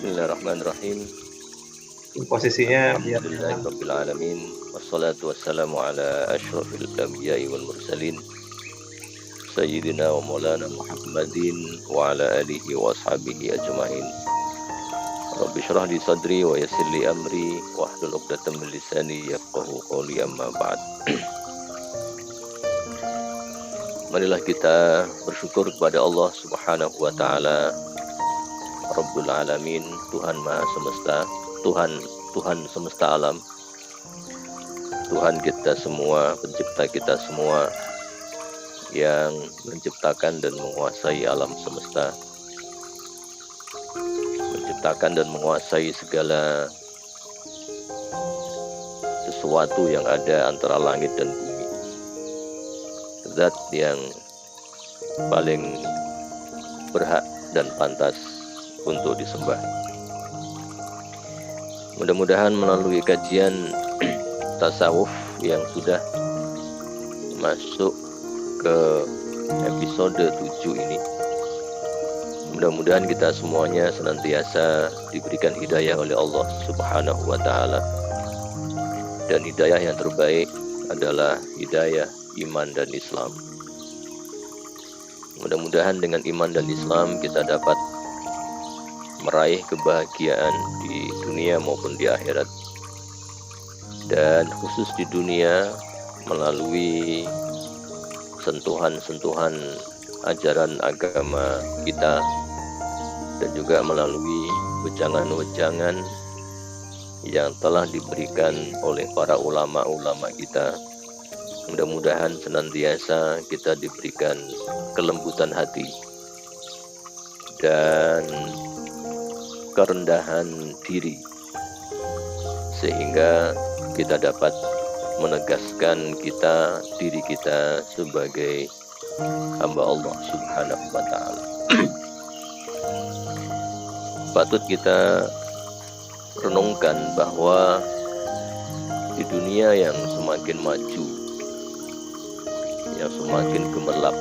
Bismillahirrahmanirrahim. Posisinya biar Alhamdulillahirabbil alamin. Wassalatu wassalamu ala asyrofil anbiya'i wal mursalin sayyidina wa maulana Muhammadin wa ala alihi wa ashabihi ajmain. Rabbi syrah li sadri wa yassir li amri wahlul 'uqdatam min lisani yafqahu qawli, amma ba'd. Marilah kita bersyukur kepada Allah Subhanahu wa taala, Rabbul Alamin, Tuhan Maha Semesta, Tuhan semesta alam, Tuhan kita semua, pencipta kita semua, yang menciptakan dan menguasai alam semesta, menciptakan dan menguasai segala sesuatu yang ada antara langit dan bumi. Zat yang paling berhak dan pantas untuk disembah. Mudah-mudahan melalui kajian tasawuf yang sudah masuk ke episode 7 ini, mudah-mudahan kita semuanya senantiasa diberikan hidayah oleh Allah Subhanahu wa taala. Dan hidayah yang terbaik adalah hidayah iman dan Islam. Mudah-mudahan dengan iman dan Islam kita dapat meraih kebahagiaan di dunia maupun di akhirat. Dan khusus di dunia melalui sentuhan-sentuhan ajaran agama kita, dan juga melalui wejangan-wejangan yang telah diberikan oleh para ulama-ulama kita. Mudah-mudahan senantiasa kita diberikan kelembutan hati dan kerendahan diri, sehingga kita dapat menegaskan diri kita sebagai hamba Allah Subhanahu wa taala. Patut kita renungkan bahwa di dunia yang semakin maju, yang semakin gemerlap,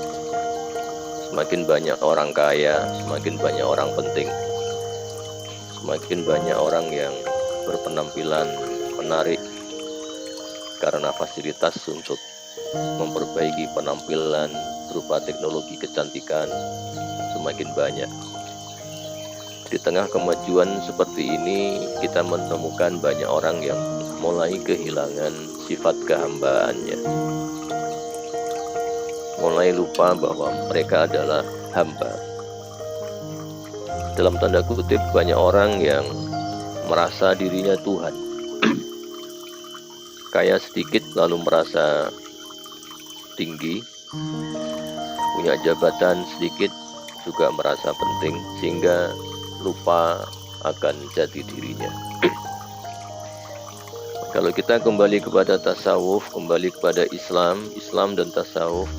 semakin banyak orang kaya, semakin banyak orang penting, semakin banyak orang yang berpenampilan menarik karena fasilitas untuk memperbaiki penampilan berupa teknologi kecantikan semakin banyak. Di tengah kemajuan seperti ini, kita menemukan banyak orang yang mulai kehilangan sifat kehambaannya, mulai lupa bahwa mereka adalah hamba. Dalam tanda kutip, banyak orang yang merasa dirinya Tuhan. Kaya sedikit lalu merasa tinggi, punya jabatan sedikit juga merasa penting, sehingga lupa akan jati dirinya. Kalau kita kembali kepada tasawuf, kembali kepada Islam dan tasawuf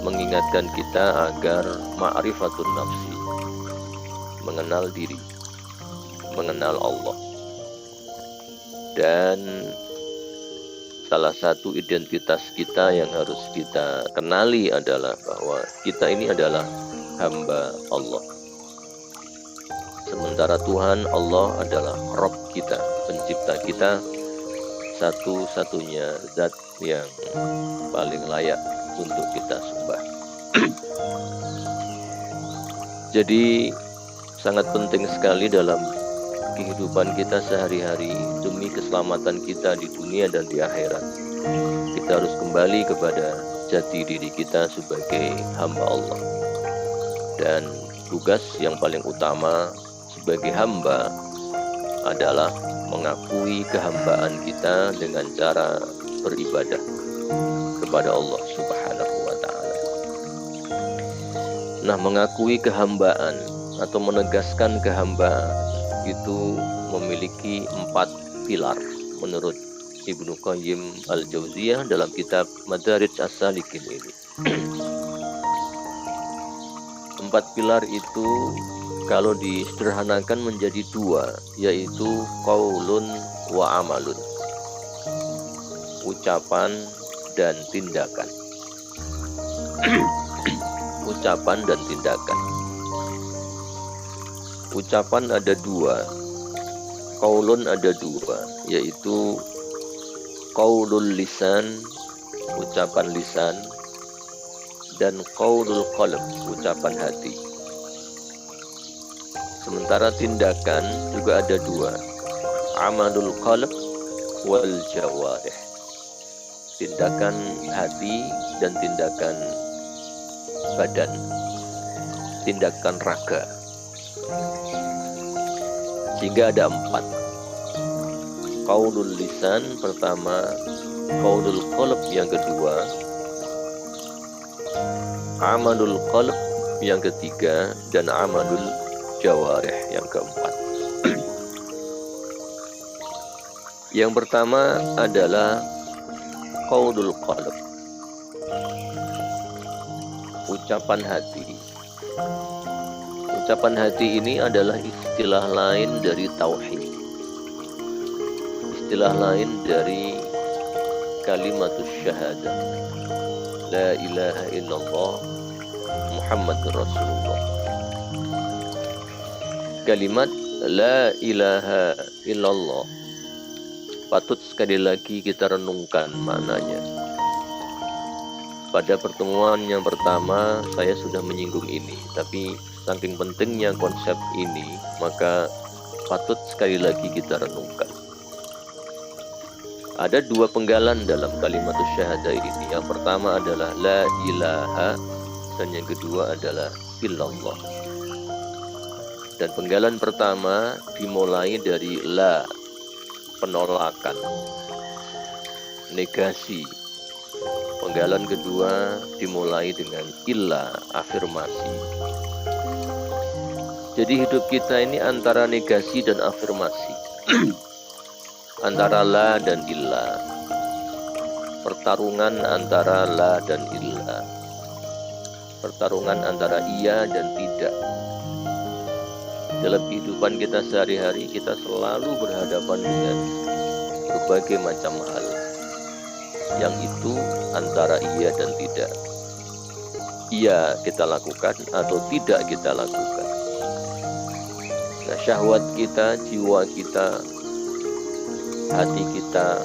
mengingatkan kita agar ma'rifatun nafsi, mengenal diri, mengenal Allah. Dan salah satu identitas kita yang harus kita kenali adalah bahwa kita ini adalah hamba Allah. Sementara Tuhan Allah adalah Rabb kita, pencipta kita, satu-satunya zat yang paling layak untuk kita sembah. Jadi sangat penting sekali dalam kehidupan kita sehari-hari demi keselamatan kita di dunia dan di akhirat, kita harus kembali kepada jati diri kita sebagai hamba Allah. Dan tugas yang paling utama sebagai hamba adalah mengakui kehambaan kita dengan cara beribadah kepada Allah Subhanahu wa taala. Nah, mengakui kehambaan atau menegaskan kehambaan itu memiliki 4 pilar menurut Ibnu Qayyim Al-Jauziyah dalam kitab Madarij As-Salikin ini. 4 pilar itu kalau disederhanakan menjadi 2, yaitu qaulun wa amalun, ucapan dan tindakan. Ucapan dan tindakan. Ucapan ada 2, Qaulun ada dua, yaitu qaulul lisan, ucapan lisan, dan qaulul qalb, ucapan hati. Sementara tindakan juga ada dua, amalul qalb wal jawarih, tindakan hati dan tindakan badan, tindakan raga. Sehingga ada 4. Qaulul lisan pertama, qaulul qalb yang kedua, amalul qalb yang ketiga, dan amalul jawarih yang keempat. Yang pertama adalah qaulul qalb, ucapan hati. Ucapan hati ini adalah istilah lain dari tauhid, istilah lain dari kalimatus syahadah, la ilaha illallah Muhammadur Rasulullah. Kalimat la ilaha illallah patut sekali lagi kita renungkan maknanya. Pada pertemuan yang pertama saya sudah menyinggung ini, tapi saking pentingnya konsep ini, maka patut sekali lagi kita renungkan. Ada 2 penggalan dalam kalimat syahadah ini. Yang pertama adalah la ilaha, dan yang kedua adalah illallah. Dan penggalan pertama dimulai dari la, penolakan, negasi. Penggalan kedua dimulai dengan illa, afirmasi. Jadi hidup kita ini antara negasi dan afirmasi, antara la dan illa, pertarungan antara la dan illa, pertarungan antara iya dan tidak. Dalam kehidupan kita sehari-hari, kita selalu berhadapan dengan berbagai macam hal, yang itu antara iya dan tidak. Iya kita lakukan atau tidak kita lakukan. Nah, syahwat kita, jiwa kita, hati kita,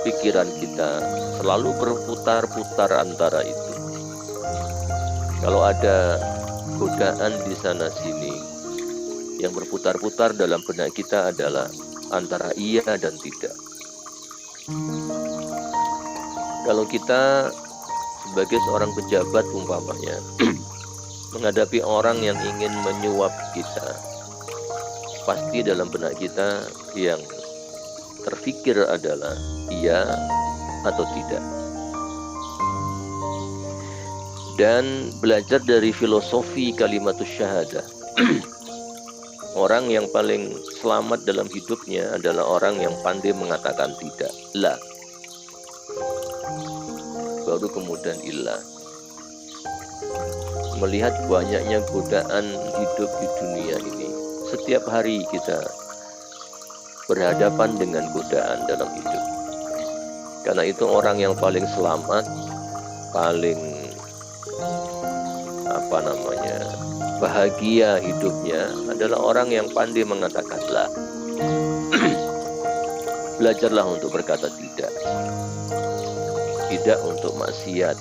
pikiran kita selalu berputar-putar antara itu. Kalau ada godaan di sana sini, yang berputar-putar dalam benak kita adalah antara iya dan tidak. Kalau kita sebagai seorang pejabat umpamanya menghadapi orang yang ingin menyuap kita, pasti dalam benak kita yang terfikir adalah iya atau tidak. Dan belajar dari filosofi kalimatus syahadah, orang yang paling selamat dalam hidupnya adalah orang yang pandai mengatakan tidak, la, baru kemudian illah. Melihat banyaknya godaan hidup di dunia ini, setiap hari kita berhadapan dengan godaan dalam hidup. Karena itu orang yang paling selamat, paling bahagia hidupnya adalah orang yang pandai mengatakan la. Belajarlah untuk berkata tidak. Tidak untuk maksiat.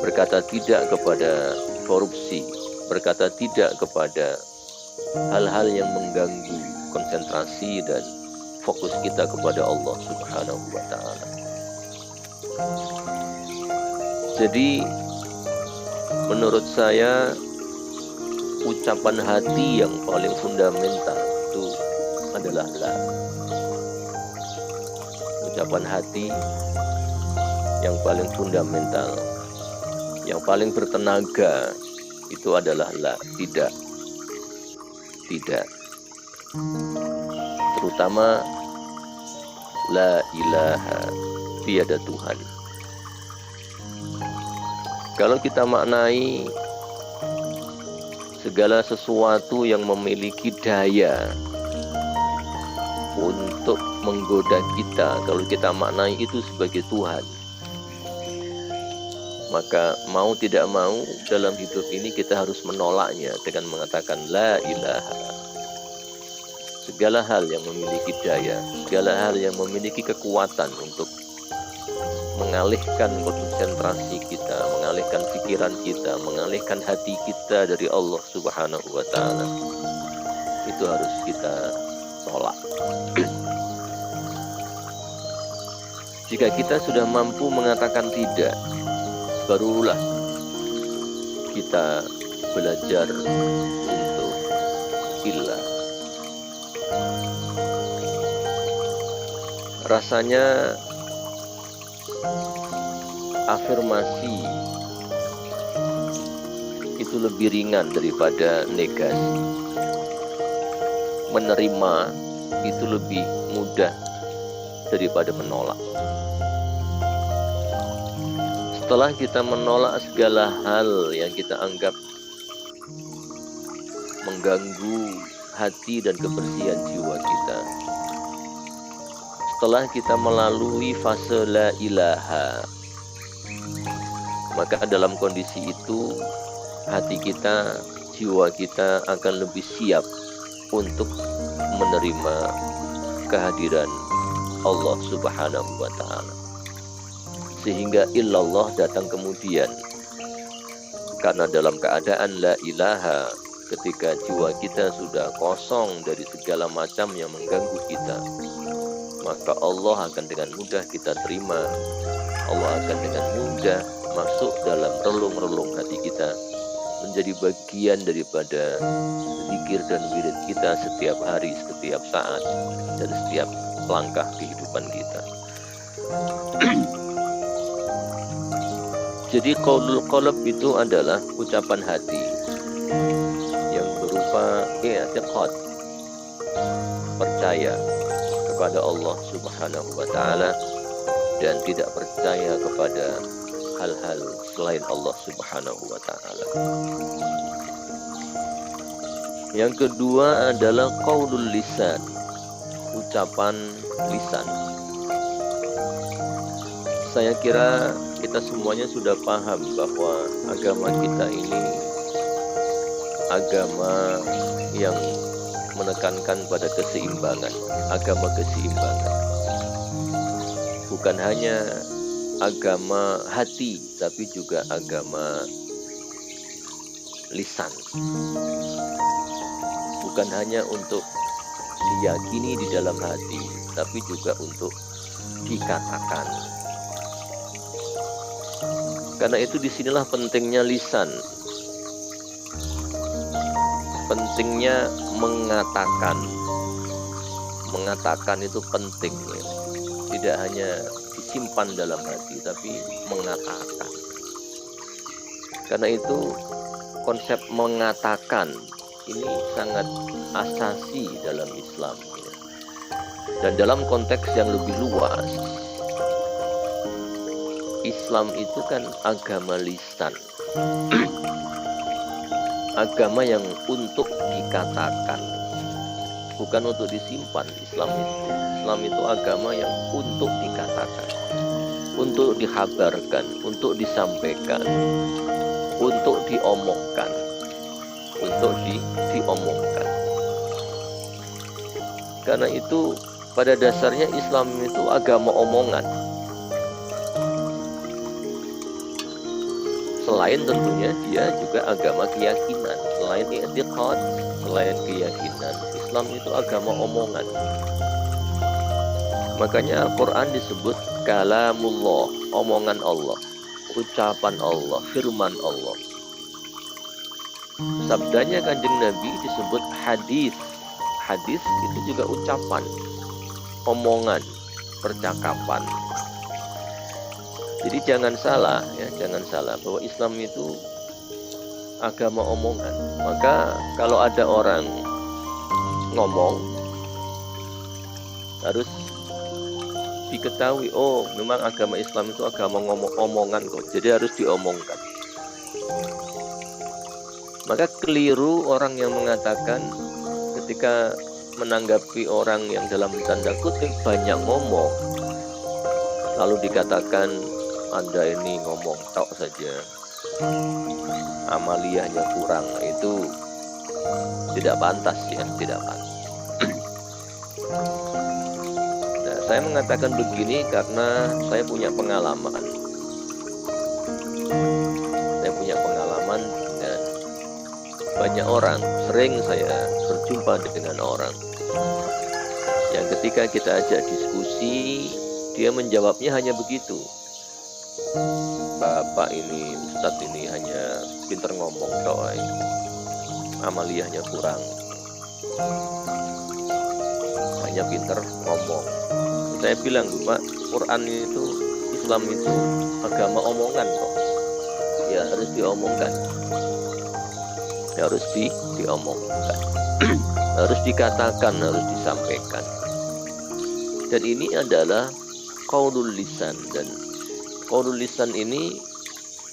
Berkata tidak kepada korupsi. Berkata tidak kepada hal-hal yang mengganggu konsentrasi dan fokus kita kepada Allah Subhanahu wa ta'ala. Jadi menurut saya ucapan hati yang paling fundamental itu adalah la. Ucapan hati yang paling fundamental, yang paling bertenaga itu adalah la, tidak. Tidak. Terutama la ilaha, tiada Tuhan. Kalau kita maknai segala sesuatu yang memiliki daya untuk menggoda kita, kalau kita maknai itu sebagai Tuhan, maka mau tidak mau dalam hidup ini kita harus menolaknya dengan mengatakan la ilaha. segala hal yang memiliki daya, segala hal yang memiliki kekuatan untuk mengalihkan konsentrasi kita, mengalihkan pikiran kita, mengalihkan hati kita dari Allah Subhanahu wa Ta'ala, itu harus kita tolak. Jika kita sudah mampu mengatakan tidak, barulah kita belajar untuk ilah. Rasanya afirmasi itu lebih ringan daripada negasi. Menerima itu lebih mudah daripada menolak. Setelah kita menolak segala hal yang kita anggap mengganggu hati dan kebersihan jiwa kita, setelah kita melalui fase la ilaha, maka dalam kondisi itu hati kita, jiwa kita akan lebih siap untuk menerima kehadiran Allah Subhanahu wa Ta'ala, sehingga illallah datang kemudian. Karena dalam keadaan la ilaha, ketika jiwa kita sudah kosong dari segala macam yang mengganggu kita, maka Allah akan dengan mudah kita terima. Allah akan dengan mudah masuk dalam relung-relung hati kita, menjadi bagian daripada zikir dan wirid kita setiap hari, setiap saat, dan setiap langkah kehidupan kita. Jadi qaulul qalb itu adalah ucapan hati yang berupa i'tiqad, percaya kepada Allah Subhanahu wa Ta'ala dan tidak percaya kepada hal-hal selain Allah Subhanahu wa Ta'ala. Yang kedua adalah qaulul lisan, ucapan lisan. Saya kira kita semuanya sudah paham bahwa agama kita ini agama yang menekankan pada keseimbangan, agama keseimbangan. Bukan hanya agama hati, tapi juga agama lisan. Bukan hanya untuk diyakini di dalam hati, tapi juga untuk dikatakan. Karena itu disinilah pentingnya lisan, pentingnya mengatakan. Mengatakan itu penting, ya. Tidak hanya disimpan dalam hati, tapi mengatakan. Karena itu konsep mengatakan ini sangat asasi dalam Islam, ya. Dan dalam konteks yang lebih luas, Islam itu kan agama lisan. Agama yang untuk dikatakan, bukan untuk disimpan. Islam itu agama yang untuk dikatakan, untuk dikabarkan, untuk disampaikan, untuk diomongkan, diomongkan. Karena itu pada dasarnya Islam itu agama omongan. Selain tentunya dia juga agama keyakinan. Selain i'tiqad, selain keyakinan, Islam itu agama omongan. Makanya Al-Quran disebut kalamullah, omongan Allah, ucapan Allah, firman Allah. Sabdanya Kanjeng Nabi disebut hadis. Hadis itu juga ucapan, omongan, percakapan. Jadi jangan salah, ya, jangan salah bahwa Islam itu agama omongan. Maka kalau ada orang ngomong, harus diketahui, oh memang agama Islam itu agama omongan kok. Jadi harus diomongkan. Maka keliru orang yang mengatakan ketika menanggapi orang yang dalam tanda kutip banyak ngomong, lalu dikatakan Anda ini ngomong tok saja, amaliyahnya kurang. Itu tidak pantas, ya, tidak pantas. Nah, saya mengatakan begini karena saya punya pengalaman. Saya punya pengalaman dengan banyak orang. Sering saya berjumpa dengan orang yang ketika kita ajak diskusi, dia menjawabnya hanya begitu. Bapak ini, Ustadz ini hanya pinter ngomong doang, amaliyahnya kurang, hanya pinter ngomong. Saya bilang, Pak, Quran itu, Islam itu agama omongan kok. Ya harus diomongkan, harus diomongkan, harus dikatakan, harus disampaikan. Dan ini adalah qaulul lisan, dan qaulul lisan ini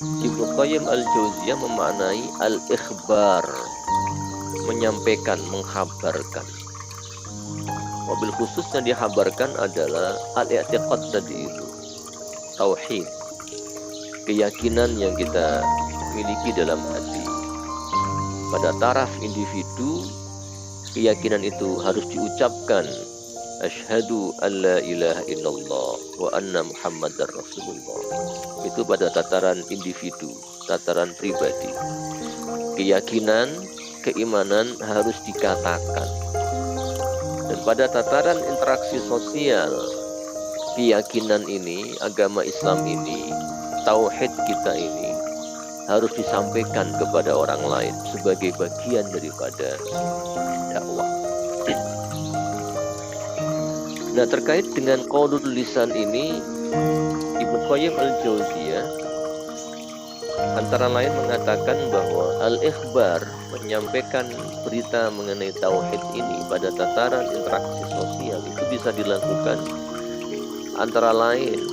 Ibnu Qayyim al-Jauziyah memaknai al-ikhbar, menyampaikan, menghabarkan. Mobil khusus yang dihabarkan adalah al-i'tiqad tadi itu, tauhid, keyakinan yang kita miliki dalam hati. Pada taraf individu, keyakinan itu harus diucapkan, asyhadu alla ilaha illallah wa anna muhammadar rasulullah. Itu pada tataran individu, tataran pribadi. Keyakinan, keimanan harus dikatakan. Dan pada tataran interaksi sosial, keyakinan ini, agama Islam ini, tauhid kita ini harus disampaikan kepada orang lain sebagai bagian daripada dakwah. Nah, terkait dengan qaulul lisan ini, Ibnu Qayyim al-Jauziyah antara lain mengatakan bahwa al-ikhbar, menyampaikan berita mengenai tauhid ini pada tataran interaksi sosial, itu bisa dilakukan antara lain,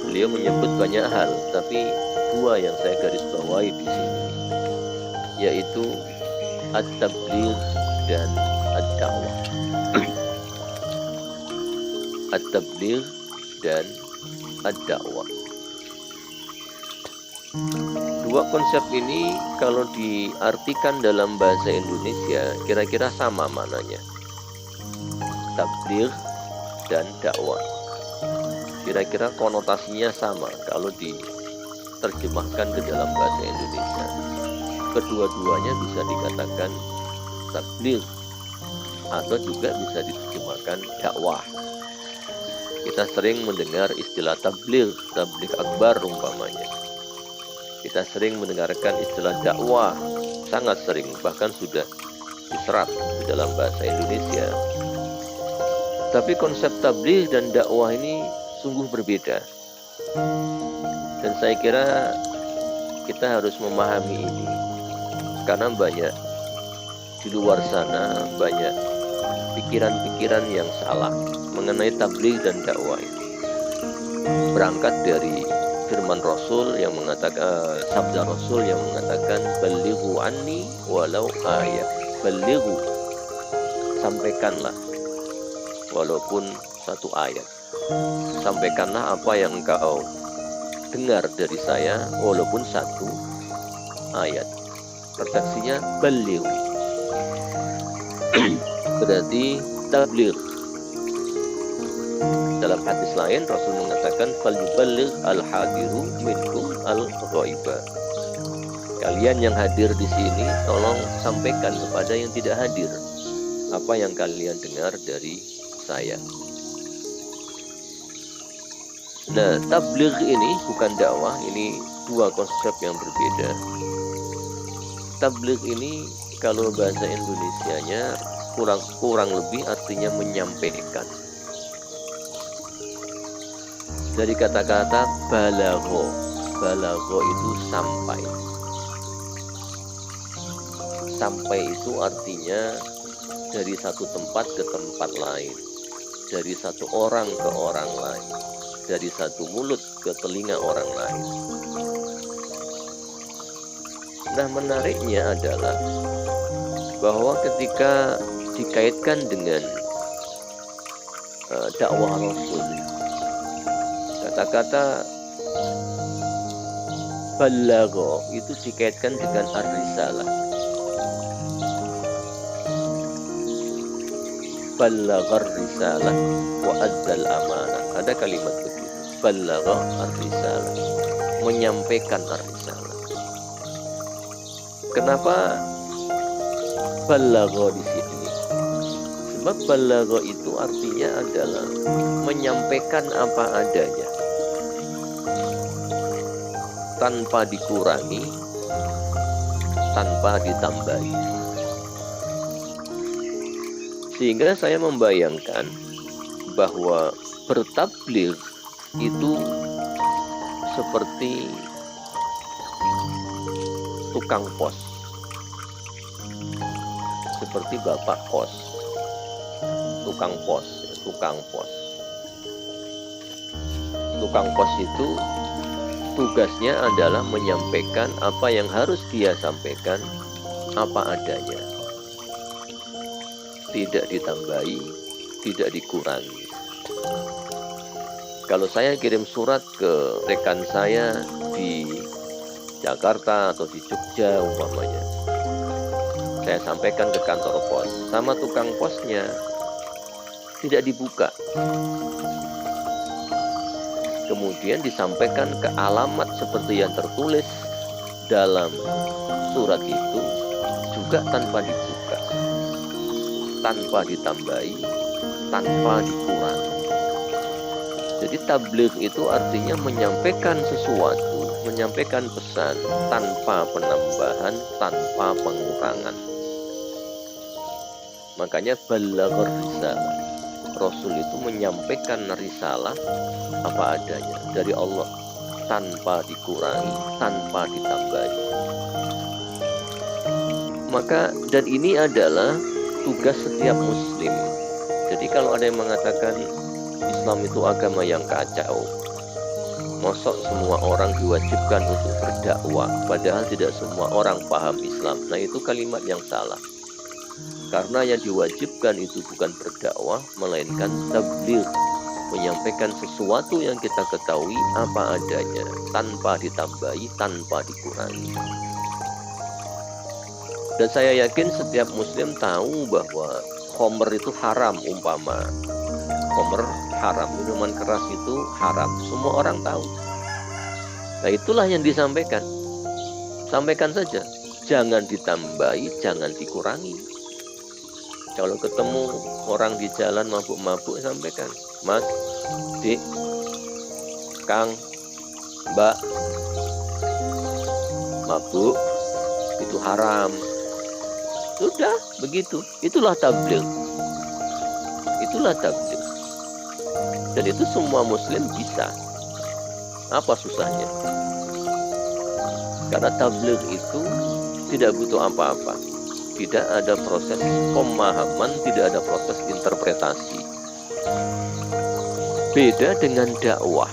beliau menyebut banyak hal, tapi dua yang saya garis bawahi di sini, yaitu at-tabligh dan ad-da'wah. At-tabligh dan ad-da'wah. Dua konsep ini kalau diartikan dalam bahasa Indonesia kira-kira sama maknanya. Tabligh dan dakwah. Kira-kira konotasinya sama kalau diterjemahkan ke dalam bahasa Indonesia. Kedua-duanya bisa dikatakan tabligh atau juga bisa diterjemahkan dakwah. Kita sering mendengar istilah tabligh akbar umpamanya. Kita sering mendengarkan istilah dakwah, sangat sering, bahkan sudah diserap di dalam bahasa Indonesia. Tapi konsep tabligh dan dakwah ini sungguh berbeda. Dan saya kira kita harus memahami ini, karena banyak di luar sana, banyak pikiran-pikiran yang salah mengenai tabligh dan dakwah ini. Berangkat dari firman Rasul yang mengatakan, sabda Rasul yang mengatakan, balighu anni walau ayat. Balighu, sampaikanlah walaupun satu ayat. Sampaikanlah apa yang engkau dengar dari saya walaupun satu ayat. Persepsinya balighu. Berarti tabligh. Dalam hadis lain Rasul mengatakan falyuballigh al-hadiru minkum al-ghaiba. Kalian yang hadir di sini tolong sampaikan kepada yang tidak hadir apa yang kalian dengar dari saya. Nah, tabligh ini bukan dakwah, ini dua konsep yang berbeda. Tabligh ini kalau bahasa Indonesianya kurang lebih artinya menyampaikan. Dari kata-kata balagho. Balagho itu sampai. Sampai itu artinya dari satu tempat ke tempat lain, dari satu orang ke orang lain, dari satu mulut ke telinga orang lain. Nah, menariknya adalah bahwa ketika dikaitkan dengan dakwah Rasul, kata-kata balagho itu dikaitkan dengan ar-risalah. Ballaghar risalah wa addal amanah. Ada kalimat begitu. Ballaghar risalah, menyampaikan risalah. Kenapa balagha di sini? Sebab balagha itu artinya adalah menyampaikan apa adanya, tanpa dikurangi, tanpa ditambahi. Sehingga saya membayangkan bahwa bertabligh itu seperti tukang pos, seperti bapak pos, tukang pos. Tukang pos itu tugasnya adalah menyampaikan apa yang harus dia sampaikan, apa adanya, tidak ditambahi, tidak dikurangi. Kalau saya kirim surat ke rekan saya di Jakarta atau di Jogja umpamanya, saya sampaikan ke kantor pos, sama tukang posnya tidak dibuka, kemudian disampaikan ke alamat seperti yang tertulis dalam surat itu, juga tanpa dibuka, tanpa ditambahi, tanpa dikurangi. Jadi tabligh itu artinya menyampaikan sesuatu, menyampaikan pesan tanpa penambahan, tanpa pengurangan. Makanya ballaghar risalah, Rasul itu menyampaikan risalah apa adanya dari Allah, tanpa dikurangi, tanpa ditambahi. Maka dan ini adalah tugas setiap muslim. Jadi kalau ada yang mengatakan Islam itu agama yang kacau, mosok semua orang diwajibkan untuk berdakwah, padahal tidak semua orang paham Islam. Nah, itu kalimat yang salah. Karena yang diwajibkan itu bukan berdakwah, melainkan tabligh, menyampaikan sesuatu yang kita ketahui apa adanya, tanpa ditambahi, tanpa dikurangi. Dan saya yakin setiap muslim tahu bahwa khamr itu haram umpama. Khamr haram, minuman keras itu haram. Semua orang tahu. Nah, itulah yang disampaikan. Sampaikan saja. Jangan ditambahi, jangan dikurangi. Kalau ketemu orang di jalan mabuk-mabuk, sampaikan. Mas, Dik, Kang, Mbak, mabuk itu haram. Sudah, begitu. Itulah tabligh. Itulah tabligh. Dan itu semua muslim bisa. Apa susahnya? Karena tabligh itu tidak butuh apa-apa. Tidak ada proses pemahaman, tidak ada proses interpretasi. Beda dengan dakwah.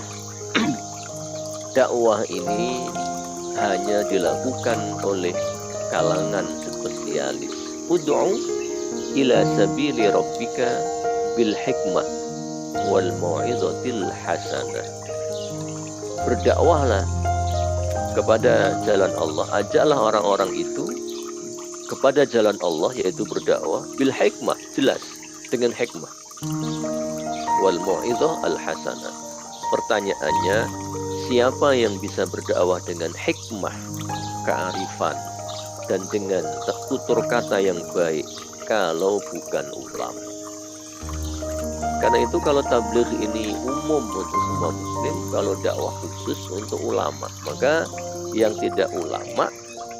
Dakwah ini hanya dilakukan oleh kalangan spesialis. Ud'u ila sabili rabbika bil hikmah wal mau'izatil hasanah. Berdakwahlah kepada jalan Allah, ajaklah orang-orang itu kepada jalan Allah, yaitu berdakwah bil hikmah, jelas dengan hikmah, wal mau'izah al hasanah. Pertanyaannya, siapa yang bisa berdakwah dengan hikmah, kearifan, dan dengan tutur kata yang baik kalau bukan ulama? Karena itu kalau tabligh ini umum untuk semua muslim, kalau dakwah khusus untuk ulama, maka yang tidak ulama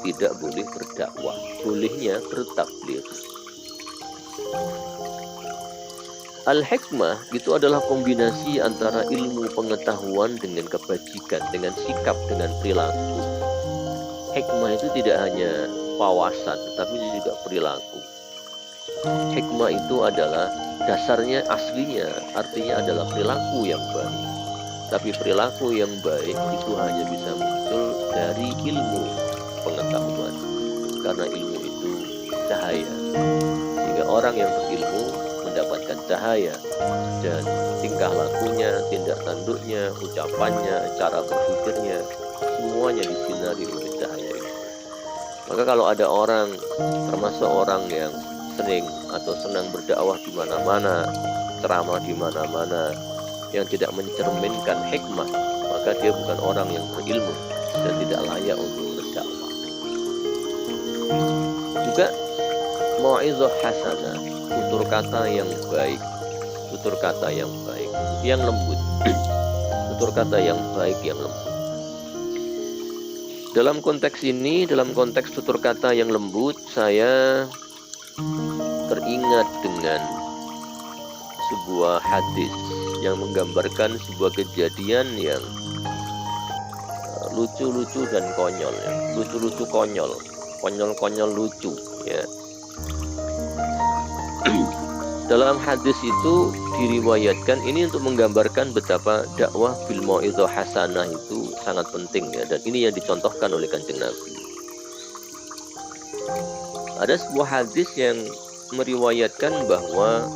tidak boleh berdakwah, bolehnya bertabligh. Al-hikmah itu adalah kombinasi antara ilmu pengetahuan dengan kebajikan, dengan sikap, dengan perilaku. Hikmah itu tidak hanya wawasan, tetapi juga perilaku. Hikmah itu adalah dasarnya, aslinya, artinya adalah perilaku yang baik. Tapi perilaku yang baik itu hanya bisa muncul dari ilmu pengetahuan. Karena ilmu itu cahaya. Sehingga orang yang berilmu mendapatkan cahaya. Dan tingkah lakunya, tindak tanduknya, ucapannya, cara berpikirnya, semuanya disinari oleh cahaya itu. Maka kalau ada orang, termasuk orang yang sering atau senang berdakwah di mana-mana, ceramah di mana-mana, yang tidak mencerminkan hikmah, maka dia bukan orang yang berilmu dan tidak layak untuk berdakwah. Juga mau'izah hasanah, tutur kata yang baik, tutur kata yang baik, yang lembut, tutur kata yang baik, yang lembut. Dalam konteks ini, dalam konteks tutur kata yang lembut, saya teringat dengan sebuah hadis yang menggambarkan sebuah kejadian yang lucu-lucu dan konyol, ya. Lucu-lucu konyol, konyol-konyol lucu, ya. Dalam hadis itu diriwayatkan ini untuk menggambarkan betapa dakwah bil mau'izah hasanah itu sangat penting, ya, dan ini yang dicontohkan oleh Kanjeng Nabi. Ada sebuah hadis yang meriwayatkan bahwa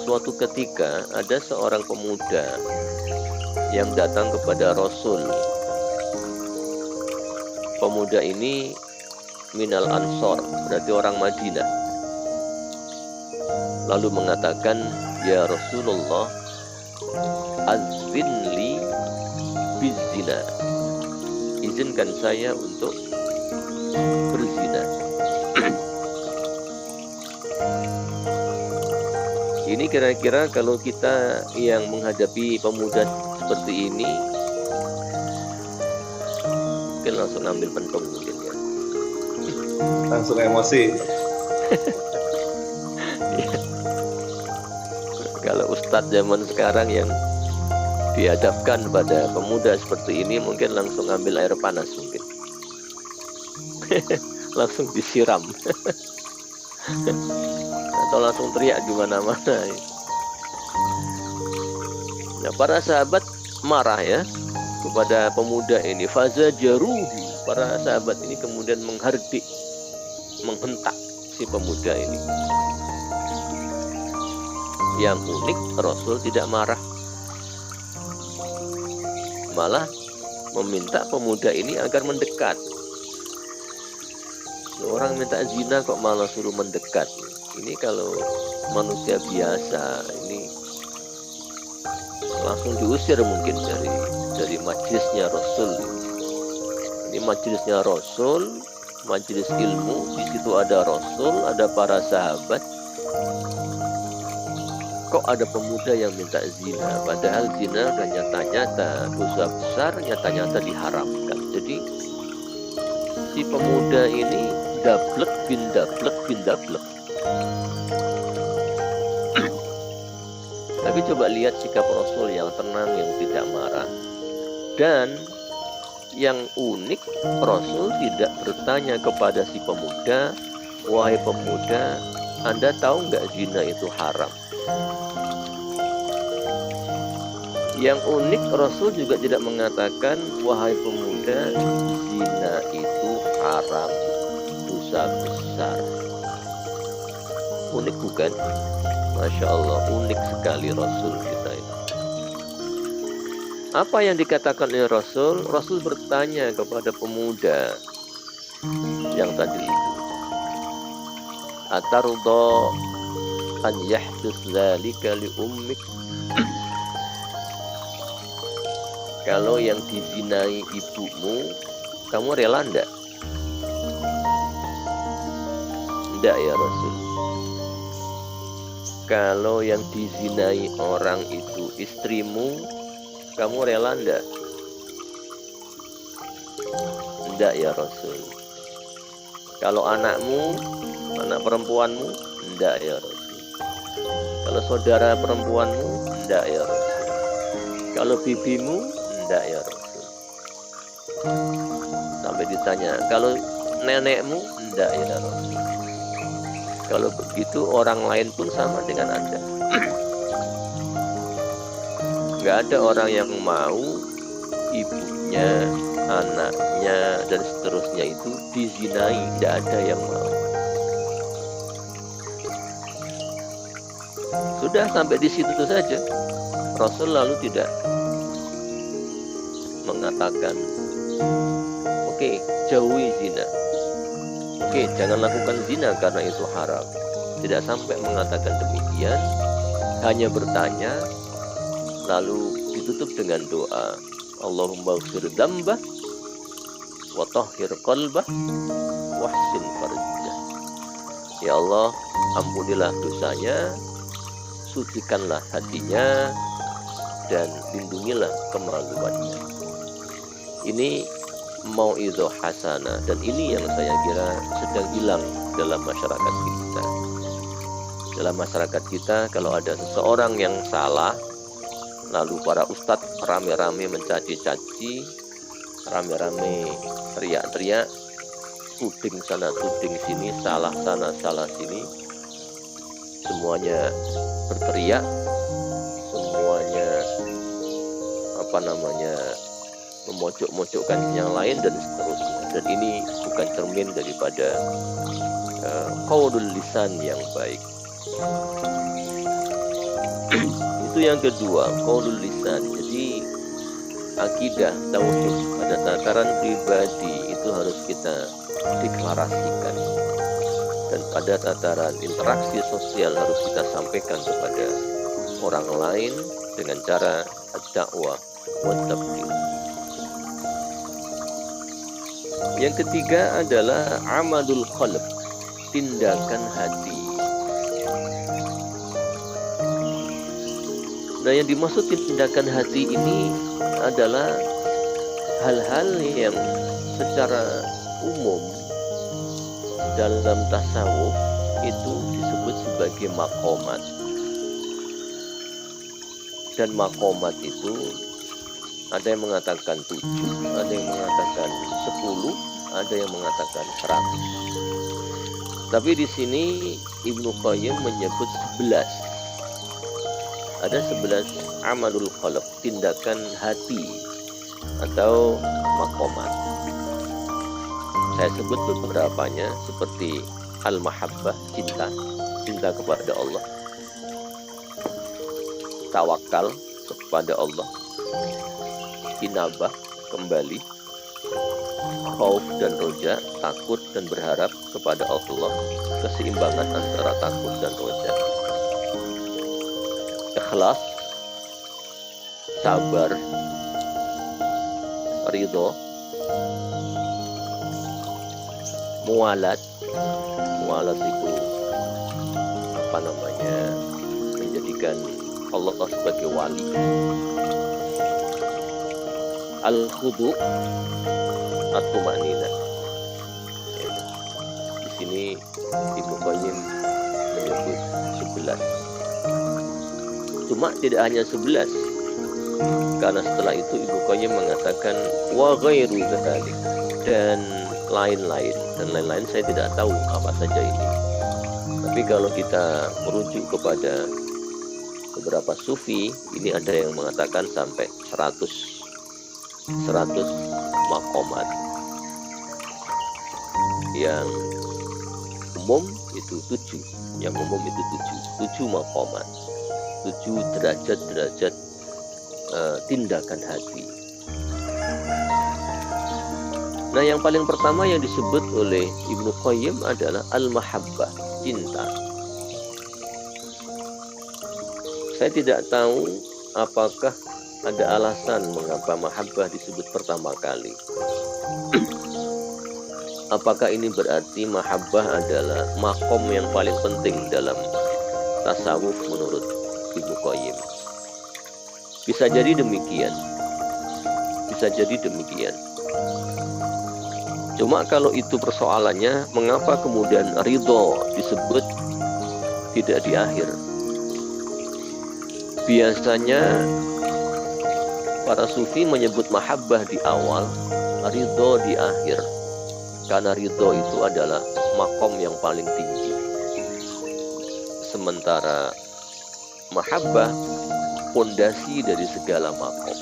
suatu ketika ada seorang pemuda yang datang kepada Rasul. Pemuda ini minal ansor, berarti orang Madinah. Lalu mengatakan, ya Rasulullah, azin li bizina, izinkan saya untuk berzina. Ini kira-kira kalau kita yang menghadapi pemuda seperti ini, mungkin langsung ambil pentung mungkin, ya. Langsung emosi. Kalau ustadz zaman sekarang yang dihadapkan pada pemuda seperti ini, mungkin langsung ambil air panas mungkin. Langsung disiram. Atau langsung teriak di mana-mana. Nah, para sahabat marah, ya, kepada pemuda ini. Fazajaruhu. Para sahabat ini kemudian menghardik, menghentak si pemuda ini. Yang unik, Rasul tidak marah, malah meminta pemuda ini agar mendekat. Orang minta zina kok malah suruh mendekat. Ini kalau manusia biasa ini langsung diusir mungkin dari majelisnya Rasul. Ini majelisnya Rasul, majelis ilmu. Di situ ada Rasul, ada para sahabat. Kok ada pemuda yang minta zina, padahal zina dan nyata-nyata dosa besar, nyata-nyata diharamkan. Jadi si pemuda ini dablek bin dablek bin dablek. Tapi coba lihat sikap Rasul yang tenang, yang tidak marah. Dan yang unik, Rasul tidak bertanya kepada si pemuda, wahai pemuda, Anda tahu nggak zina itu haram? Yang unik, Rasul juga tidak mengatakan, wahai pemuda, zina itu haram, dosa besar. Unik bukan? Masya Allah, unik sekali Rasul kita ini. Apa yang dikatakan oleh Rasul? Rasul bertanya kepada pemuda yang tadi itu, atarda an yahdus dzalika li ummik. Kalau yang dizinai ibumu, kamu rela enggak? Enggak ya Rasul. Kalau yang dizinai orang itu istrimu, kamu rela enggak? Enggak ya Rasul. Kalau anakmu, anak perempuanmu, enggak ya Rasul. Kalau saudara perempuanmu, enggak ya Rasul. Kalau bibimu, enggak ya Rasul. Sampai ditanya, kalau nenekmu, enggak ya Rasul. Kalau begitu orang lain pun sama dengan Anda. Enggak ada orang yang mau ibunya, anaknya, dan seterusnya itu dizinai. Enggak ada yang mau. Sudah sampai di situ saja. Rasul lalu tidak mengatakan, oke, jauhi zina. Oke, jangan lakukan zina karena itu haram. tidak sampai mengatakan demikian, hanya bertanya lalu ditutup dengan doa, Allahumma ighfir dzambah wa tahhir qalbah wahsin farjah. Ya Allah, ampunilah dosanya, sucikanlah hatinya, dan lindungilah kemaluannya. Ini mau'izah hasanah, dan ini yang saya kira sedang hilang dalam masyarakat kita. Dalam masyarakat kita, kalau ada seseorang yang salah, lalu para ustadz rame-rame mencaci-caci, rame-rame teriak-teriak, tuding sana tuding sini, salah sana salah sini, semuanya berteriak, semuanya memojok-mojokkan yang lain dan seterusnya. Dan ini bukan cermin daripada qaulul lisan yang baik. Itu yang kedua, qaulul lisan. Jadi akidah tauhid pada tataran pribadi itu harus kita deklarasikan, dan pada tataran interaksi sosial harus kita sampaikan kepada orang lain dengan cara ad-da'wah wa tabligh. Yang ketiga adalah amalul qalb, tindakan hati. Nah, yang dimaksud tindakan hati ini adalah hal-hal yang secara umum dalam tasawuf itu disebut sebagai maqamat. Dan maqamat itu ada yang mengatakan 7, ada yang mengatakan 10, ada yang mengatakan 100. Tapi di sini Ibnu Qayyim menyebut 11. Ada 11 amalul qalb, tindakan hati atau maqamat. Saya sebut beberapanya seperti al-mahabbah, cinta kepada Allah, tawakal kepada Allah, inabah, kembali, khauf dan roja, takut dan berharap kepada Allah, keseimbangan antara takut dan roja, ikhlas, sabar, ridho, mualat itu menjadikan Allah sebagai wali, al-khudu, at-tumanina. Di sini Ibnu Qayyim menyebut 11. Cuma tidak hanya 11, karena setelah itu Ibnu Qayyim mengatakan wa ghairu dzalik, dan lain-lain saya tidak tahu apa saja ini. Tapi kalau kita merujuk kepada beberapa sufi, ini ada yang mengatakan sampai 100 maqamat. Yang umum itu 7, tujuh maqamat, 7 derajat tindakan hati. Nah, yang paling pertama yang disebut oleh Ibnu Qayyim adalah al-mahabbah, cinta. Saya tidak tahu apakah ada alasan mengapa mahabbah disebut pertama kali. Apakah ini berarti mahabbah adalah makom yang paling penting dalam tasawuf menurut Ibnu Qayyim? Bisa jadi demikian. Cuma kalau itu persoalannya, mengapa kemudian ridho disebut tidak di akhir? Biasanya para sufi menyebut mahabbah di awal, ridho di akhir. Karena ridho itu adalah makom yang paling tinggi. Sementara mahabbah pondasi dari segala makom.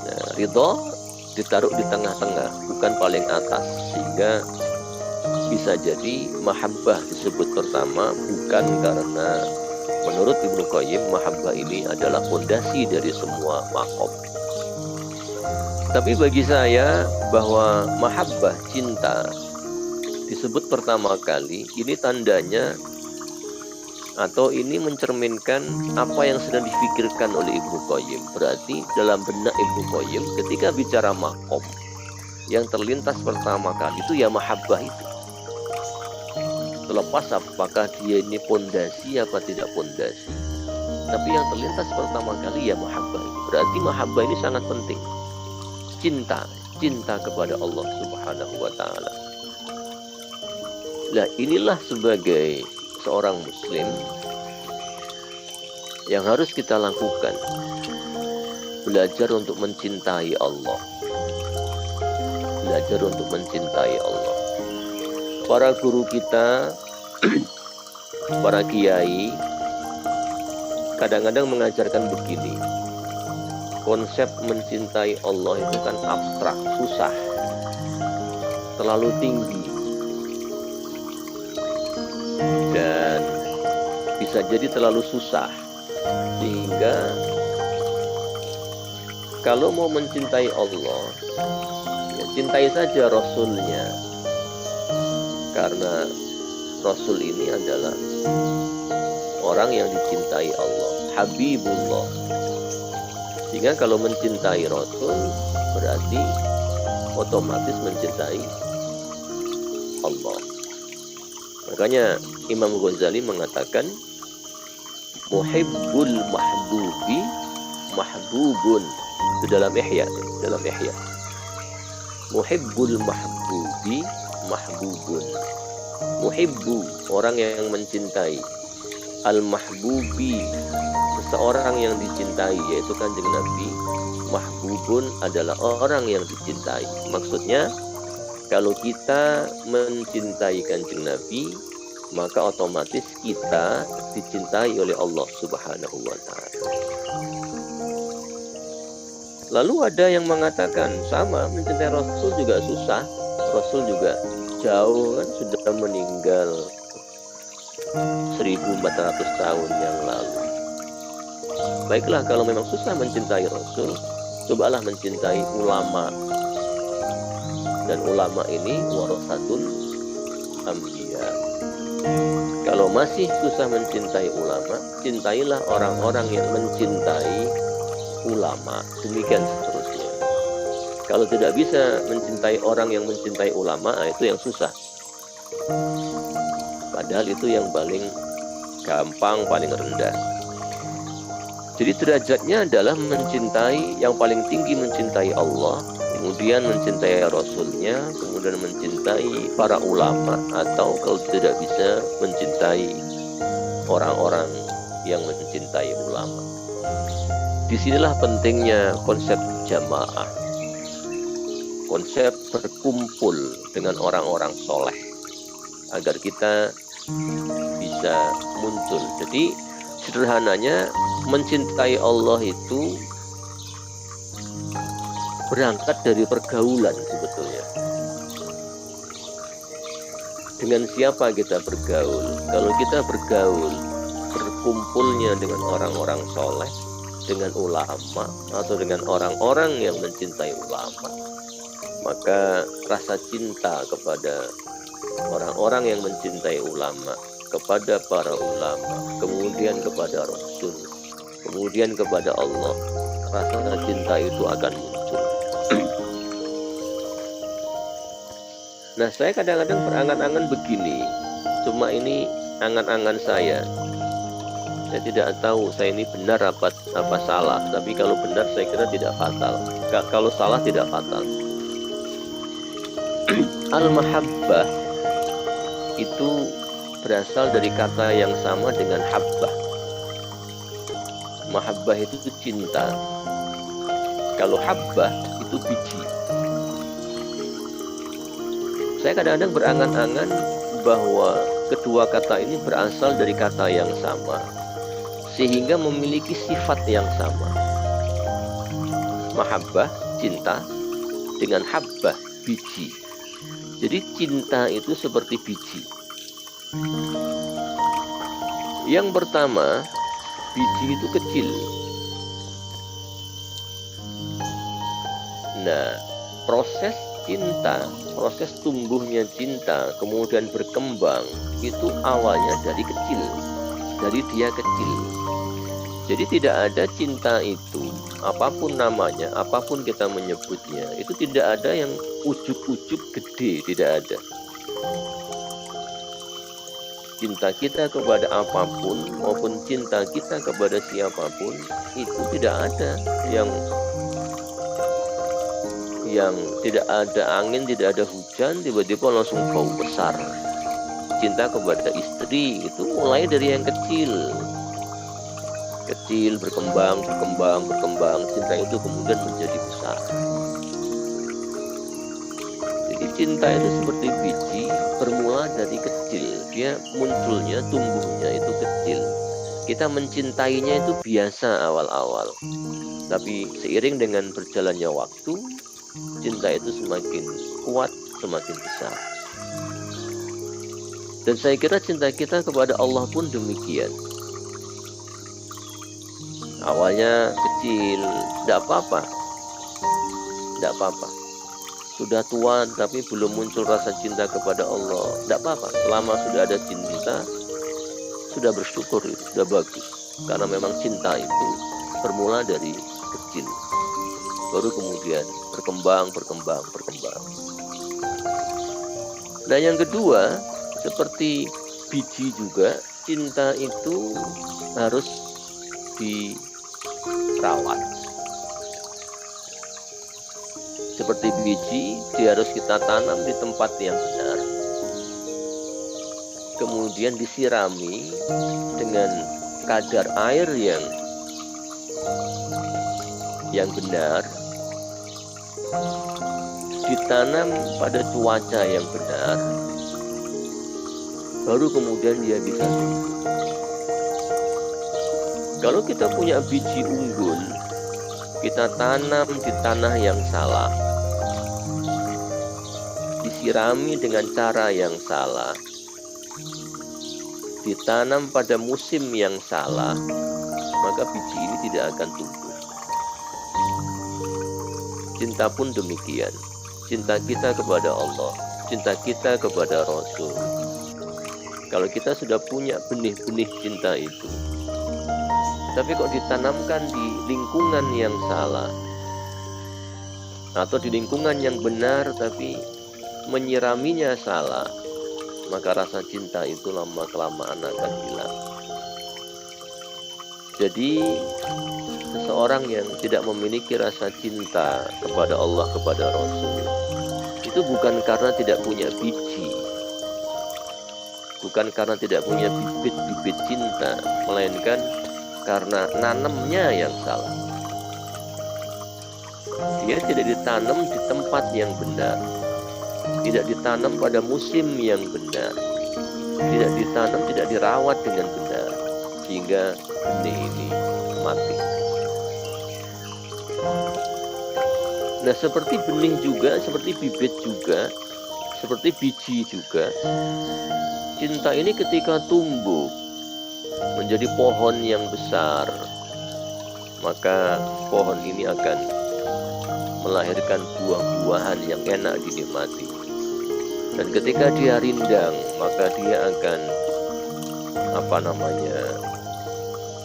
Nah, ridho ditaruh di tengah-tengah, bukan paling atas, sehingga bisa jadi mahabbah disebut pertama bukan karena menurut Ibnu Qayyim mahabbah ini adalah fondasi dari semua makom. Tapi bagi saya bahwa mahabbah, cinta disebut pertama kali, ini tandanya atau ini mencerminkan apa yang sedang difikirkan oleh Ibnu Qayyim. Berarti dalam benak Ibnu Qayyim ketika bicara makom, yang terlintas pertama kali itu ya mahabbah itu. Terlepas apakah dia ini pondasi apa tidak pondasi, tapi yang terlintas pertama kali ya mahabbah itu. Berarti mahabbah ini sangat penting. Cinta kepada Allah Subhanahu wa taala. Nah, inilah sebagai seorang muslim yang harus kita lakukan. Belajar untuk mencintai Allah. Belajar untuk mencintai Allah. Para guru kita, para kiai kadang-kadang mengajarkan begini. Konsep mencintai Allah itu kan abstrak, susah, terlalu tinggi, dan bisa jadi terlalu susah. Sehingga kalau mau mencintai Allah, ya cintai saja Rasulnya, karena Rasul ini adalah orang yang dicintai Allah, Habibullah. Sehingga kalau mencintai Rasul berarti otomatis mencintai Allah. Makanya Imam Ghazali mengatakan muhibbul mahbubi mahbubun. Itu dalam Ihya, Muhibbul mahbubi mahbubun. Muhibbu, orang yang mencintai. Al-mahbubi, seseorang yang dicintai, yaitu Kanjeng Nabi. Mahbubun adalah orang yang dicintai. Maksudnya kalau kita mencintai Kanjeng Nabi, maka otomatis kita dicintai oleh Allah Subhanahu wa taala. Lalu ada yang mengatakan sama, mencintai Rasul juga susah. Rasul juga jauh kan, sudah meninggal 1400 tahun yang lalu. Baiklah, kalau memang susah mencintai Rasul, cobalah mencintai ulama. Dan ulama ini warasatul anbiya. Kalau masih susah mencintai ulama, cintailah orang-orang yang mencintai ulama. Demikian seterusnya. Kalau tidak bisa mencintai orang yang mencintai ulama, itu yang susah. Padahal itu yang paling gampang, paling rendah. Jadi derajatnya adalah mencintai, yang paling tinggi mencintai Allah, kemudian mencintai Rasulnya, kemudian mencintai para ulama, atau kalau tidak bisa mencintai orang-orang yang mencintai ulama. Disinilah pentingnya konsep jamaah, konsep berkumpul dengan orang-orang soleh, agar kita bisa muncul. Jadi sederhananya mencintai Allah itu berangkat dari pergaulan sebetulnya. Dengan siapa kita bergaul? Kalau kita bergaul, berkumpulnya dengan orang-orang soleh, dengan ulama, atau dengan orang-orang yang mencintai ulama, maka rasa cinta kepada orang-orang yang mencintai ulama, kepada para ulama, kemudian kepada Rasul, kemudian kepada Allah, rasa cinta itu akan muncul. Nah, saya kadang-kadang berangan-angan begini, cuma ini angan-angan saya. Saya tidak tahu saya ini benar apa salah, tapi kalau benar saya kira tidak fatal. Kalau salah tidak fatal. Al-mahabbah itu berasal dari kata yang sama dengan habbah. Mahabbah itu cinta. Kalau habbah itu biji. Saya kadang-kadang berangan-angan bahwa kedua kata ini berasal dari kata yang sama, sehingga memiliki sifat yang sama. Mahabbah, cinta, dengan habbah, biji. Jadi cinta itu seperti biji. Yang pertama, biji itu kecil. Nah, proses cinta, proses tumbuhnya cinta, kemudian berkembang, itu awalnya dari kecil, dari dia kecil. Jadi tidak ada cinta itu, apapun namanya, apapun kita menyebutnya, itu tidak ada yang ujuk-ujuk gede, tidak ada. Cinta kita kepada apapun maupun cinta kita kepada siapapun, itu tidak ada yang tidak ada angin, tidak ada hujan, tiba-tiba langsung bau besar. Cinta kepada istri itu mulai dari yang kecil, berkembang, cinta itu kemudian menjadi besar. Jadi cinta itu seperti biji, bermula dari kecil, dia munculnya, tumbuhnya itu kecil. Kita mencintainya itu biasa awal-awal, tapi seiring dengan berjalannya waktu, cinta itu semakin kuat, semakin besar. Dan saya kira cinta kita kepada Allah pun demikian. Awalnya kecil, tidak apa-apa. Sudah tua tapi belum muncul rasa cinta kepada Allah, tidak apa-apa. Selama sudah ada cinta, sudah bersyukur, sudah bagus. Karena memang cinta itu bermula dari kecil, baru kemudian berkembang. Dan yang kedua, seperti biji juga, cinta itu harus dirawat. Seperti biji, dia harus kita tanam di tempat yang benar. Kemudian disirami dengan kadar air yang benar. Ditanam pada cuaca yang benar. Baru kemudian dia bisa tumbuh. Kalau kita punya biji unggul, kita tanam di tanah yang salah, disirami dengan cara yang salah, ditanam pada musim yang salah, maka biji ini tidak akan tumbuh. Cinta pun demikian. Cinta kita kepada Allah, cinta kita kepada Rasul. Kalau kita sudah punya benih-benih cinta itu, tapi kok ditanamkan di lingkungan yang salah, atau di lingkungan yang benar tapi menyiraminya salah, maka rasa cinta itu lama-kelamaan akan hilang. Jadi seseorang yang tidak memiliki rasa cinta kepada Allah, kepada Rasul, itu bukan karena tidak punya biji, bukan karena tidak punya bibit-bibit cinta, melainkan karena nanamnya yang salah. Dia tidak ditanam di tempat yang benar, tidak ditanam pada musim yang benar, tidak ditanam, tidak dirawat dengan benar, sehingga benih ini mati. Nah, seperti benih juga, seperti bibit juga, seperti biji juga, cinta ini ketika tumbuh menjadi pohon yang besar, maka pohon ini akan melahirkan buah-buahan yang enak dinikmati. Dan ketika dia rindang, maka dia akan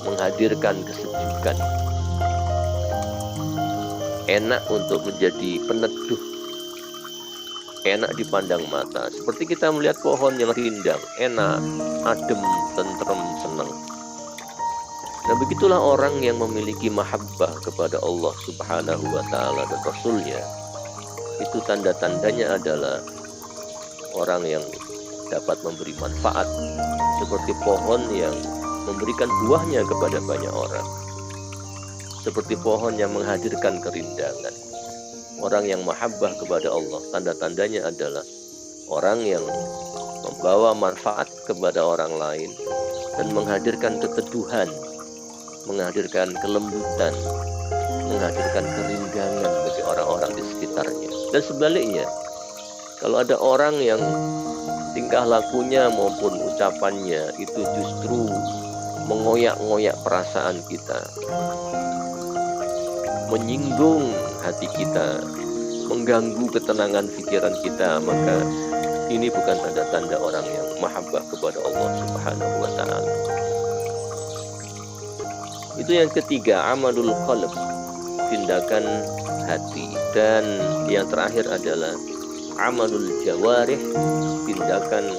menghadirkan kesejukan, enak untuk menjadi peneduh, enak dipandang mata. Seperti kita melihat pohon yang rindang, enak, adem, tentrem, senang. Nah, begitulah orang yang memiliki mahabbah kepada Allah Subhanahu wa Ta'ala dan Rasulnya. Itu tanda-tandanya adalah orang yang dapat memberi manfaat, seperti pohon yang memberikan buahnya kepada banyak orang, seperti pohon yang menghadirkan kerindangan. Orang yang mahabbah kepada Allah, tanda-tandanya adalah orang yang membawa manfaat kepada orang lain dan menghadirkan keteduhan, menghadirkan kelembutan, menghadirkan kerindangan bagi orang-orang di sekitarnya. Dan sebaliknya, kalau ada orang yang tingkah lakunya maupun ucapannya itu justru mengoyak-ngoyak perasaan kita, menyinggung hati kita, mengganggu ketenangan pikiran kita, maka ini bukan tanda-tanda orang yang mahabbah kepada Allah Subhanahu wa Ta'ala. Itu yang ketiga, amalul qalb, tindakan hati. Dan yang terakhir adalah amalul jawarih, tindakan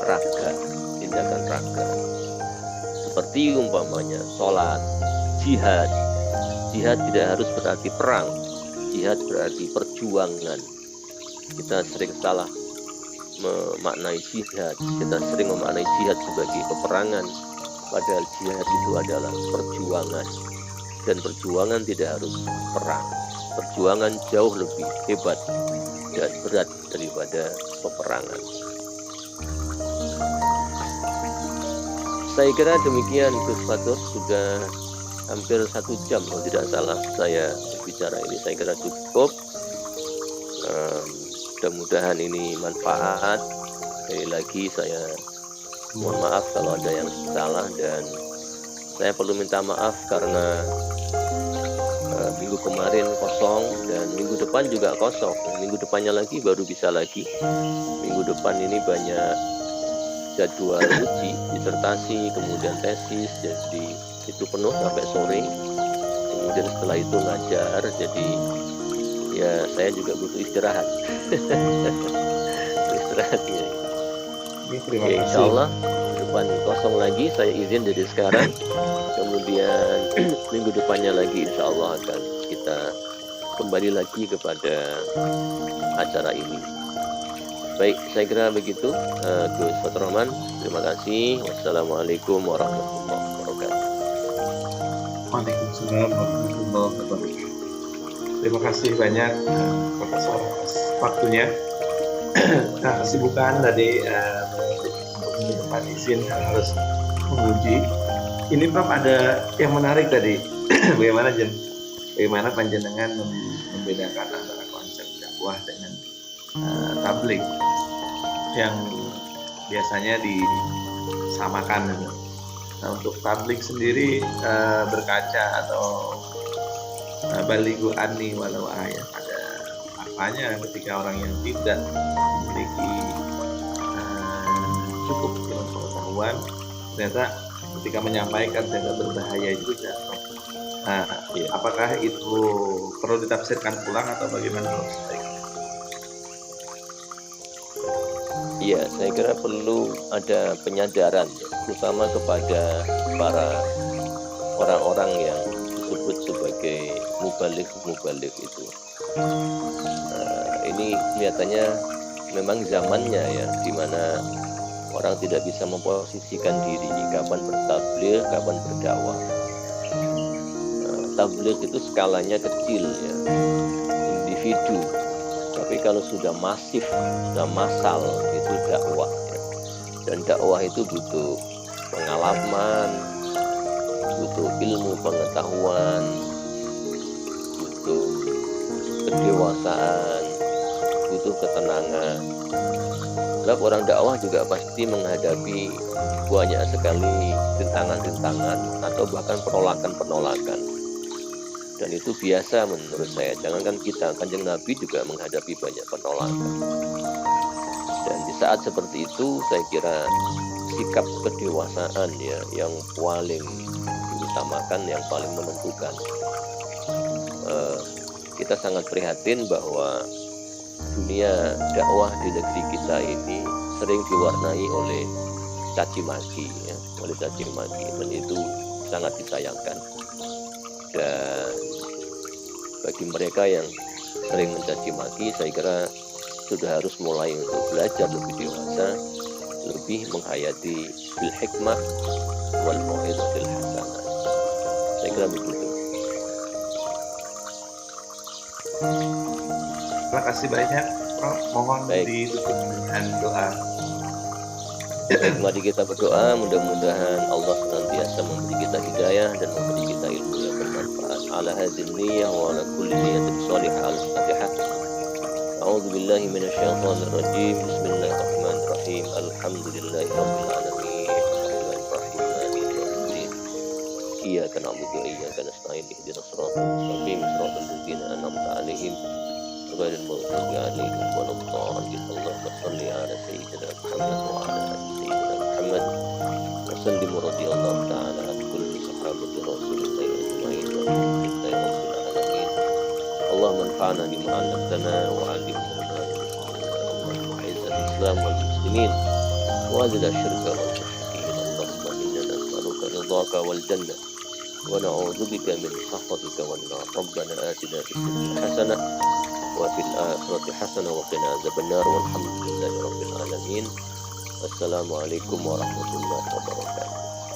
raga. Seperti umpamanya sholat, jihad. Jihad tidak harus berarti perang. Jihad berarti perjuangan. Kita sering salah memaknai jihad. Kita sering memaknai jihad sebagai peperangan, padahal jihad itu adalah perjuangan. Dan perjuangan tidak harus perang. Perjuangan jauh lebih hebat dan berat daripada peperangan. Saya kira demikian, Gus Fatur. Sudah hampir 1 jam kalau tidak salah saya bicara ini. Saya kira cukup. Mudah-mudahan ini manfaat. Sekali lagi saya mohon maaf kalau ada yang salah, dan saya perlu minta maaf karena minggu kemarin kosong dan minggu depan juga kosong. Minggu depannya lagi baru bisa lagi. Minggu depan ini banyak jadwal uji, disertasi, kemudian tesis, jadi itu penuh sampai sore. Kemudian setelah itu ngajar, jadi ya saya juga butuh istirahat. Istirahat ya. Terima kasih. Insya Allah depan kosong lagi, saya izin dari sekarang. Kemudian minggu depannya lagi insya Allah akan kita kembali lagi kepada acara ini. Baik, saya kira begitu, Gus Fatur Rahman. Terima kasih. Wassalamualaikum warahmatullahi wabarakatuh. Waalaikumsalam warahmatullahi wabarakatuh. Terima kasih banyak Profesor atas waktunya. Nah, kesibukan tadi untuk minggu depan izin harus menguji. Ini Prof ada yang menarik tadi. Bagaimana panjenengan membedakan antara konsep dakwah dengan tabligh yang biasanya disamakan. Nah, untuk tabligh sendiri berkaca atau balighu anni walau ayat, ada apanya ketika orang yang tidak memiliki cukup ilmu pengetahuan ternyata ketika menyampaikan ternyata berbahaya juga. Nah, apakah itu perlu ditafsirkan ulang atau bagaimana? Iya, saya kira perlu ada penyadaran, terutama kepada para orang-orang yang disebut sebagai mubalik itu. Ini kelihatannya memang zamannya ya, di mana orang tidak bisa memposisikan diri kapan bertabligh, kapan berdakwah. Tabligh itu skalanya kecil ya, individu. Tapi kalau sudah masif, sudah massal, itu dakwah ya. Dan dakwah itu butuh pengalaman, butuh ilmu pengetahuan, butuh kedewasaan, butuh ketenangan. Sebab orang dakwah juga pasti menghadapi banyak sekali rintangan-rintangan atau bahkan penolakan-penolakan. Dan itu biasa menurut saya. Jangankan kita, Kanjeng Nabi juga menghadapi banyak penolakan. Dan di saat seperti itu, saya kira sikap kedewasaan ya yang paling diutamakan, yang paling menentukan. Kita sangat prihatin bahwa dunia dakwah di negeri kita ini sering diwarnai oleh caci maki, ya, dan itu sangat disayangkan. Dan bagi mereka yang sering mencaci maki, saya kira sudah harus mulai untuk belajar lebih dewasa, lebih menghayati bil hikmah wal mau'izatil hasanah. Saya kira begitu. Terima kasih banyak, Prof. Mohon ditutup dengan doa. Mari kita berdoa, mudah-mudahan Allah senantiasa memberi kita hidayah dan memberi kita ilmu yang bermanfaat. Ala hadzal niyyah wa ala kulli niyatin shalihah. Al-Fatihah. A'udzu billahi minasyaitonir rajim. Bismillahirrahmanirrahim. Alhamdulillahirabbil alamin. Arrahmanir rahim. Maliki yaumiddin. Iyyaka na'budu wa iyyaka nasta'in. Ihdinas siratal mustaqim. Siratal ladzina an'amta 'alaihim غير المغضوب عليهم ولا الضالين. اللهم صل على سيدنا محمد وعلى آل سيدنا محمد وسلم ورضي الله تعالى عن كل صحابة رسول الله أجمعين والحمد لله رب العالمين. اللهم انفعنا بما علمتنا وعلمنا ما ينفعنا. اللهم أعز الإسلام والمسلمين وأذل الشرك والمشركين. اللهم إنا نسألك رضاك والجنة ونعوذ بك من سخطك والنار. ربنا آتنا في الدنيا حسنة وفي الآخرة حسنة وقنا عذاب النار والحمد لله رب العالمين. السلام عليكم ورحمة الله وبركاته.